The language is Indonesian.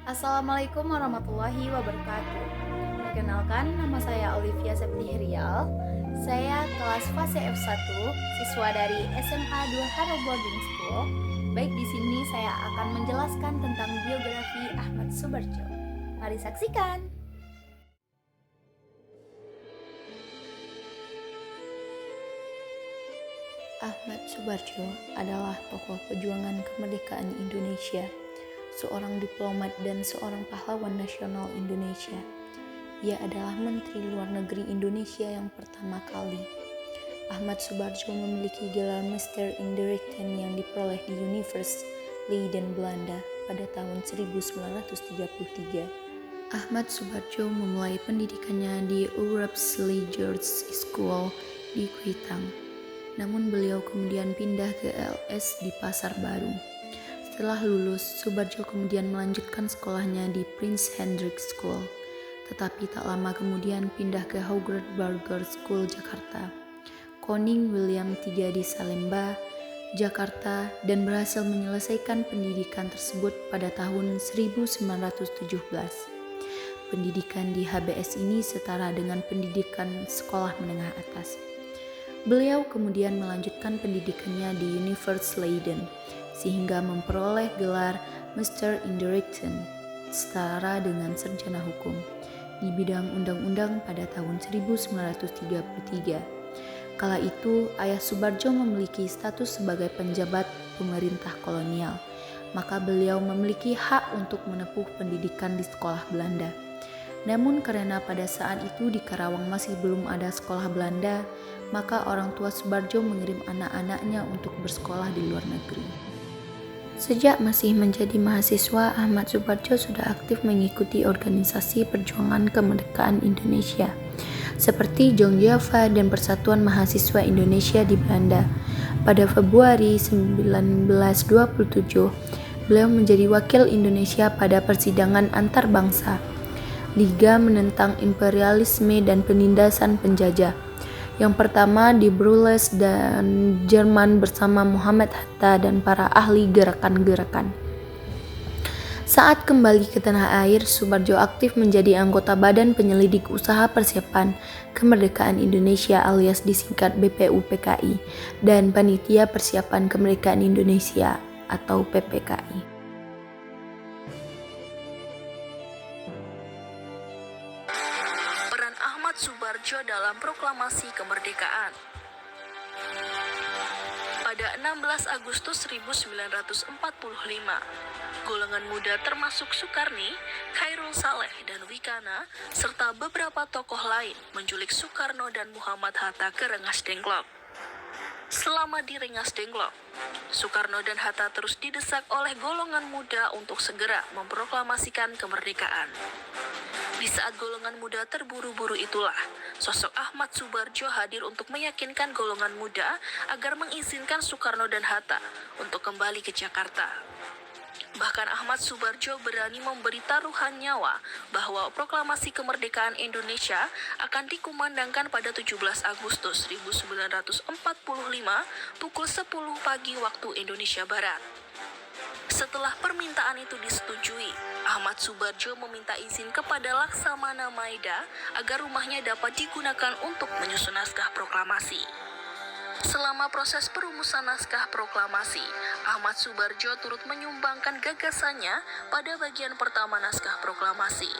Assalamualaikum warahmatullahi wabarakatuh. Perkenalkan, nama saya Olivia Septihrial. Saya kelas fase F1, siswa dari SMA 2 Haro Boarding School. Baik, di sini saya akan menjelaskan tentang biografi Ahmad Subarjo. Mari saksikan. Ahmad Subarjo adalah tokoh perjuangan kemerdekaan Indonesia, seorang diplomat dan seorang pahlawan nasional Indonesia. Ia adalah Menteri Luar Negeri Indonesia yang pertama kali. Ahmad Subarjo memiliki gelar Master in the Rechten yang diperoleh di Universitas Leiden, Belanda pada tahun 1933. Ahmad Subarjo memulai pendidikannya di Europsleigers School di Kuitang. Namun beliau kemudian pindah ke LS di Pasar Baru. Setelah lulus, Subarjo kemudian melanjutkan sekolahnya di Prince Hendrik School, tetapi tak lama kemudian pindah ke Hoogerd Burger School Jakarta, Koning William III di Salemba, Jakarta, dan berhasil menyelesaikan pendidikan tersebut pada tahun 1917. Pendidikan di HBS ini setara dengan pendidikan sekolah menengah atas. Beliau kemudian melanjutkan pendidikannya di Universitas Leiden, sehingga memperoleh gelar Master in the Rechten, setara dengan sarjana hukum, di bidang undang-undang pada tahun 1933. Kala itu, ayah Subarjo memiliki status sebagai penjabat pemerintah kolonial, maka beliau memiliki hak untuk menempuh pendidikan di sekolah Belanda. Namun karena pada saat itu di Karawang masih belum ada sekolah Belanda, maka orang tua Subarjo mengirim anak-anaknya untuk bersekolah di luar negeri. Sejak masih menjadi mahasiswa, Ahmad Subarjo sudah aktif mengikuti organisasi perjuangan kemerdekaan Indonesia, seperti Jongjava dan Persatuan Mahasiswa Indonesia di Belanda. Pada Februari 1927, beliau menjadi wakil Indonesia pada persidangan antar bangsa, Liga menentang imperialisme dan penindasan penjajah. Yang pertama di Brussels dan Jerman bersama Muhammad Hatta dan para ahli gerakan-gerakan. Saat kembali ke tanah air, Subarjo aktif menjadi anggota Badan Penyelidik Usaha Persiapan Kemerdekaan Indonesia alias disingkat BPUPKI dan Panitia Persiapan Kemerdekaan Indonesia atau PPKI. Peran Ahmad Subarjo dalam proklamasi kemerdekaan. Pada 16 Agustus 1945, golongan muda termasuk Sukarni, Khairul Saleh, dan Wikana, serta beberapa tokoh lain menculik Soekarno dan Muhammad Hatta ke Rengas Dengklok. Selama di Rengas Dengklok, Soekarno dan Hatta terus didesak oleh golongan muda untuk segera memproklamasikan kemerdekaan. Di saat golongan muda terburu-buru itulah, sosok Ahmad Subarjo hadir untuk meyakinkan golongan muda agar mengizinkan Soekarno dan Hatta untuk kembali ke Jakarta. Bahkan Ahmad Subarjo berani memberi taruhan nyawa bahwa proklamasi kemerdekaan Indonesia akan dikumandangkan pada 17 Agustus 1945 pukul 10 pagi waktu Indonesia Barat. Setelah permintaan itu disetujui, Ahmad Subarjo meminta izin kepada Laksamana Maeda agar rumahnya dapat digunakan untuk menyusun naskah proklamasi. Selama proses perumusan naskah proklamasi, Ahmad Subarjo turut menyumbangkan gagasannya pada bagian pertama naskah proklamasi.